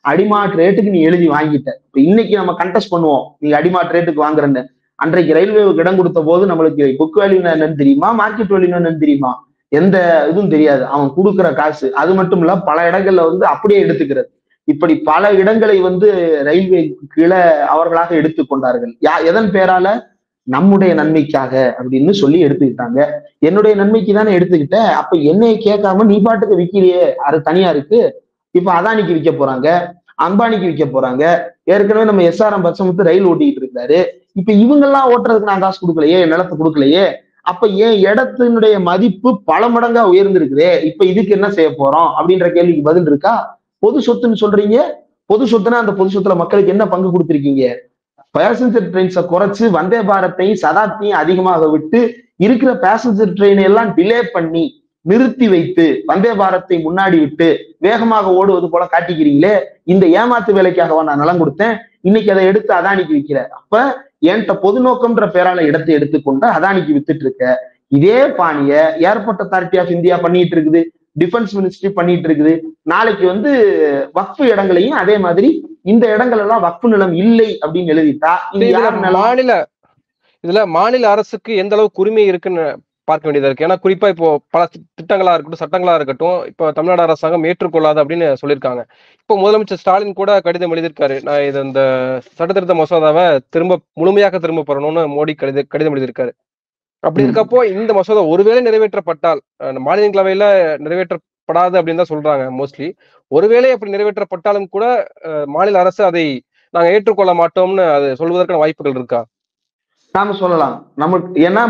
அடிமாட் ரேட்டுக்கு நீ எழுதி வாங்கிட்ட. இப்ப இன்னைக்கு நம்ம கண்டெஸ்ட் பண்ணுவோம், நீ அடிமாட் ரேட்டுக்கு வாங்குறேன்னு. அன்றைக்கு ரயில்வேவுக்கு இடம் கொடுத்த போது நம்மளுக்கு புக் வேல்யூ என்னன்னு தெரியுமா, மார்க்கெட் வேல்யூ என்னன்னு தெரியுமா? எந்த இதுவும் தெரியாது. அவன் கொடுக்குற காசு. அது மட்டும் இல்ல, பல இடங்கள்ல அப்படியே எடுத்துக்கிறது. இப்படி பல இடங்களை ரயில்வே கீழே அவர்களாக எடுத்துக்கொண்டார்கள். எதன் பேரால? நம்முடைய நன்மைக்காக அப்படின்னு சொல்லி எடுத்துக்கிட்டாங்க. என்னுடைய நன்மைக்கு தானே எடுத்துக்கிட்ட, அப்ப என்னைய கேட்காம நீ பாட்டுக்கு விக்கிறியே, அது தனியா இருக்கு. இப்ப அதானிக்கு விற்க போறாங்க, அம்பானிக்கு விற்க போறாங்க. ஏற்கனவே நம்ம SRM பச்சமுத்து ரயில் ஓட்டிக்கிட்டு இருக்காரு. இப்ப இவங்கெல்லாம் ஓட்டுறதுக்கு நான் காசு கொடுக்கலையே, நிலத்தை கொடுக்கலையே. அப்ப என் இடத்தினுடைய மதிப்பு பல மடங்கா உயர்ந்திருக்குதே, இப்ப இதுக்கு என்ன செய்ய போறோம் அப்படின்ற கேள்விக்கு பதில் இருக்கா? பொது சொத்துன்னு சொல்றீங்க. பொது சொத்துனா அந்த பொது சொத்துல மக்களுக்கு என்ன பங்கு கொடுத்திருக்கீங்க? பேசஞ்சர் ட்ரெயின்ஸை குறைச்சு வந்தே பாரத்தையும் சதாப்தியும் அதிகமாக விட்டு இருக்கிற பேசஞ்சர் ட்ரெயினை எல்லாம் டிலே பண்ணி நிறுத்தி வைத்து வந்தே பாரத்தை முன்னாடி விட்டு வேகமாக ஓடுவது போல காட்டிக்கிறீங்களே, இந்த ஏமாத்து வேலைக்காகவா நான் நிலம் கொடுத்தேன்? இன்னைக்கு அதை எடுத்து அதானிக்கு விற்கிற. அப்ப என்கிட்ட பொது நோக்கம்ன்ற பேரால இடத்தை எடுத்துக்கொண்டு அதானிக்கு வித்துட்டு இருக்க. இதே பாணிய ஏர்போர்ட் அத்தாரிட்டி ஆஃப் இந்தியா பண்ணிட்டு இருக்குது, டிஃபென்ஸ் மினிஸ்ட்ரி பண்ணிட்டு இருக்குது. நாளைக்கு வக்ஃபு இடங்களையும் அதே மாதிரி இந்த இடங்கள் எல்லாம் வக்ஃபு நிலம் இல்லை அப்படின்னு எழுதிட்டா இதுல மாநில அரசுக்கு எந்த அளவுக்கு உரிமை இருக்குன்னு பார்க்க வேண்டியதா இருக்கு. ஏன்னா குறிப்பா இப்போ பல திட்டங்களா இருக்கட்டும், சட்டங்களா இருக்கட்டும், இப்போ தமிழ்நாடு அரசாங்கம் ஏற்றுக்கொள்ளாது அப்படின்னு சொல்லியிருக்காங்க. இப்போ முதலமைச்சர் ஸ்டாலின் கூட கடிதம் எழுதியிருக்காரு, நான் இது இந்த சட்டத்திருத்த மசோதாவை முழுமையாக திரும்ப பெறணும்னு மோடி கடிதம் எழுதியிருக்காரு. அப்படி இருக்கப்போ இந்த மசோதா ஒருவேளை நிறைவேற்றப்பட்டால், மாநிலங்களவையில நிறைவேற்றப்படாது அப்படின்னு தான் சொல்றாங்க மோஸ்ட்லி. ஒருவேளை அப்படி நிறைவேற்றப்பட்டாலும் கூட மாநில அரசு அதை நாங்க ஏற்றுக்கொள்ள மாட்டோம்னு அது சொல்வதற்கான வாய்ப்புகள் இருக்கா? நாம சொல்லலாம். நமக்கு ஏன்னா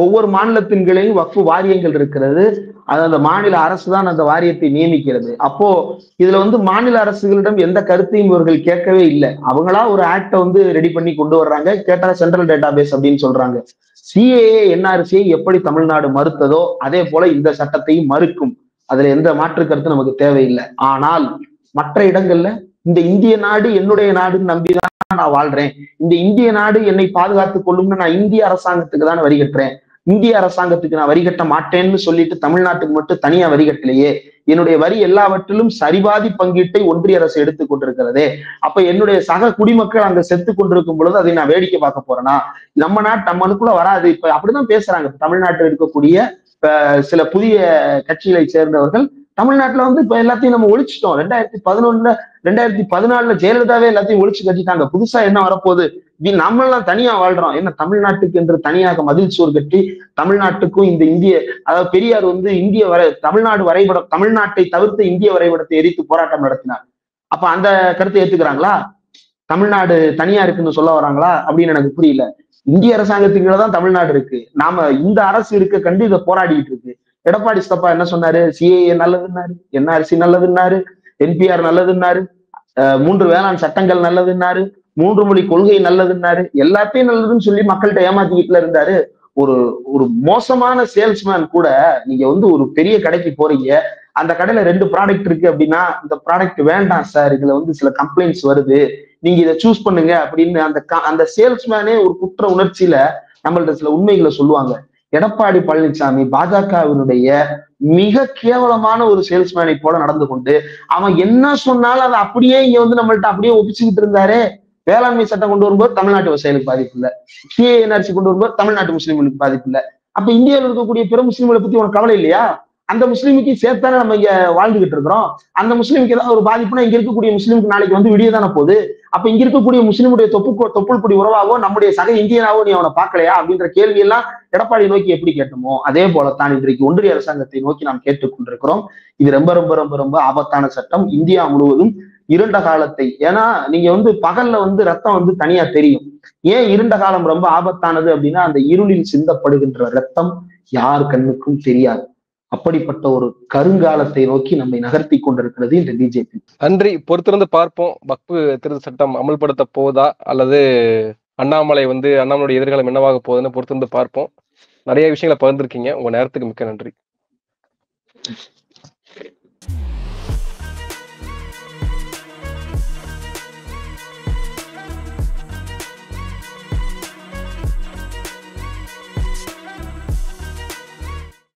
ஒவ்வொரு மாநிலத்தின் கீழையும் வக்ஃபு வாரியங்கள் இருக்கிறது. அது அந்த மாநில அரசு தான் அந்த வாரியத்தை நியமிக்கிறது. அப்போ இதுல மாநில அரசுகளிடம் எந்த கருத்தையும் இவர்கள் கேட்கவே இல்லை. அவங்களா ஒரு ஆக்டை ரெடி பண்ணி கொண்டு வர்றாங்க. கேட்டா சென்ட்ரல் டேட்டா பேஸ் அப்படின்னு சொல்றாங்க. CAA NRCயை எப்படி தமிழ்நாடு மறுத்ததோ அதே போல இந்த சட்டத்தையும் மறுக்கும். அதுல எந்த மாற்று கருத்து நமக்கு தேவையில்லை. ஆனால் மற்ற இடங்கள்ல இந்த இந்திய நாடு என்னுடைய நாடுன்னு நம்பிதான் நான் வாழ்றேன், இந்த இந்திய நாடு என்னை பாதுகாத்துக் கொள்ளும்னு நான் இந்திய அரசாங்கத்துக்கு தான் வரி கட்டுறேன், இந்திய அரசாங்கத்துக்கு நான் வரி கட்ட மாட்டேன்னு சொல்லிட்டு தமிழ்நாட்டுக்கு மட்டும் தனியா வரி கட்டலையே, என்னுடைய வரி எல்லாவற்றிலும் சரிபாதி பங்கீட்டை ஒன்றிய அரசு எடுத்துக் கொண்டிருக்கிறதே. அப்ப என்னுடைய சக குடிமக்கள் அங்க செத்து கொண்டிருக்கும் பொழுது அதை நான் வேடிக்கை பார்க்க போறேனா? நம்மளுக்குள்ள வராது. இப்ப அப்படிதான் பேசுறாங்க தமிழ்நாட்டில் இருக்கக்கூடிய சில புதிய கட்சிகளை சேர்ந்தவர்கள். தமிழ்நாட்டுல இப்ப எல்லாத்தையும் நம்ம ஒழிச்சிட்டோம். 2014 ஜெயலலிதாவே எல்லாத்தையும் ஒழிச்சு கட்டிட்டாங்க. புதுசா என்ன வரப்போகுது? நம்மளாம் தனியா வாழ்றோம். என்ன தமிழ்நாட்டுக்கு என்று தனியாக மதில் சுவர் கட்டி தமிழ்நாட்டுக்கும் இந்த அதாவது பெரியார் தமிழ்நாடு வரைபடம், தமிழ்நாட்டை தவிர்த்து இந்திய வரைபடத்தை எரித்து போராட்டம் நடத்தினார். அப்ப அந்த கருத்தை ஏத்துக்கிறாங்களா? தமிழ்நாடு தனியா இருக்குன்னு சொல்ல வராங்களா அப்படின்னு எனக்கு புரியல. இந்திய அரசாங்கத்துக்குள்ள தான் தமிழ்நாடு இருக்கு. நாம இந்த அரசு இருக்க கண்டு இதை போராடிட்டு இருக்கு. எடப்பாடி சித்தப்பா என்ன சொன்னாரு? CAA நல்லதுன்னாரு, NRC நல்லதுன்னாரு, NPR நல்லதுன்னாரு, 3 வேளாண் சட்டங்கள் நல்லதுன்னாரு, 3 மொழி கொள்கை நல்லதுன்னாரு, எல்லாத்தையும் நல்லதுன்னு சொல்லி மக்கள்கிட்ட ஏமாத்திக்கிட்டுல இருந்தாரு. ஒரு மோசமான சேல்ஸ்மேன் கூட நீங்க ஒரு பெரிய கடைக்கு போறீங்க, அந்த கடையில 2 ப்ராடக்ட் இருக்கு அப்படின்னா, இந்த ப்ராடக்ட் வேண்டாம் சார், இதுல சில கம்ப்ளைண்ட்ஸ் வருது, நீங்க இதை சூஸ் பண்ணுங்க அப்படின்னு அந்த சேல்ஸ்மேனே ஒரு குற்ற உணர்ச்சியில நம்மள்ட்ட சில உண்மைகளை சொல்லுவாங்க. எடப்பாடி பழனிசாமி பாஜகவினுடைய மிக கேவலமான ஒரு சேல்ஸ்மேனை போல நடந்து கொண்டு அவன் என்ன சொன்னாலும் அதை அப்படியே இங்க நம்மள்ட்ட அப்படியே ஒப்பிச்சுக்கிட்டு இருந்தாரு. வேளாண்மை சட்டம் கொண்டு வரும்போது தமிழ்நாட்டு விவசாயிகளுக்கு பாதிப்பு இல்லை, CAA NRC கொண்டு வரும்போது தமிழ்நாட்டு முஸ்லீம்களுக்கு பாதிப்பு இல்லை. அப்ப இந்தியாவில் இருக்கக்கூடிய பிற முஸ்லீம்களை பத்தி உனக்கு கவலை இல்லையா? அந்த முஸ்லீமுக்கு சேர்த்தானே நம்ம இங்க வாழ்ந்துகிட்டு இருக்கிறோம். அந்த முஸ்லீமுக்கு ஏதாவது ஒரு பாதிப்புனா இங்க இருக்கக்கூடிய முஸ்லீமுக்கு நாளைக்கு விடிய தானே போகுது. அப்ப இங்க இருக்கக்கூடிய முஸ்லீமுடைய தொப்புள் குடி உறவாவோ நம்முடைய சக இந்தியனாவோ நீ அவனை பார்க்கலையா அப்படின்ற கேள்வி எல்லாம் எடப்பாடி நோக்கி எப்படி கேட்டோமோ அதே போலத்தான் இன்றைக்கு ஒன்றிய அரசாங்கத்தை நோக்கி நாம் கேட்டுக்கொண்டிருக்கிறோம். இது ரொம்ப ரொம்ப ரொம்ப ரொம்ப ஆபத்தான சட்டம். இந்தியா முழுவதும் இருண்ட காலத்தை. ஏன்னா நீங்க வந்து பகல்ல வந்து ரத்தம் வந்து தனியா தெரியும். ஏன் இருண்ட காலம் ரொம்ப ஆபத்தானது அப்படின்னா, அந்த இருளில் சிந்தப்படுகின்ற ரத்தம் யார் கண்ணுக்கும் தெரியாது. அப்படிப்பட்ட ஒரு கருங்காலத்தை நோக்கி நம்மை நகர்த்தி கொண்டிருக்கிறது இந்த பிஜேபி. நன்றி. பொறுத்திருந்து பார்ப்போம். வக்பு திருத்த சட்டம் அமல்படுத்த போதா அல்லது அண்ணாமலையுடைய எதிர்காலம் என்னவாக போகுதுன்னு பொறுத்திருந்து பார்ப்போம். நிறைய விஷயங்களை பகிர்ந்திருக்கீங்க. உங்க நேரத்துக்கு மிக்க நன்றி.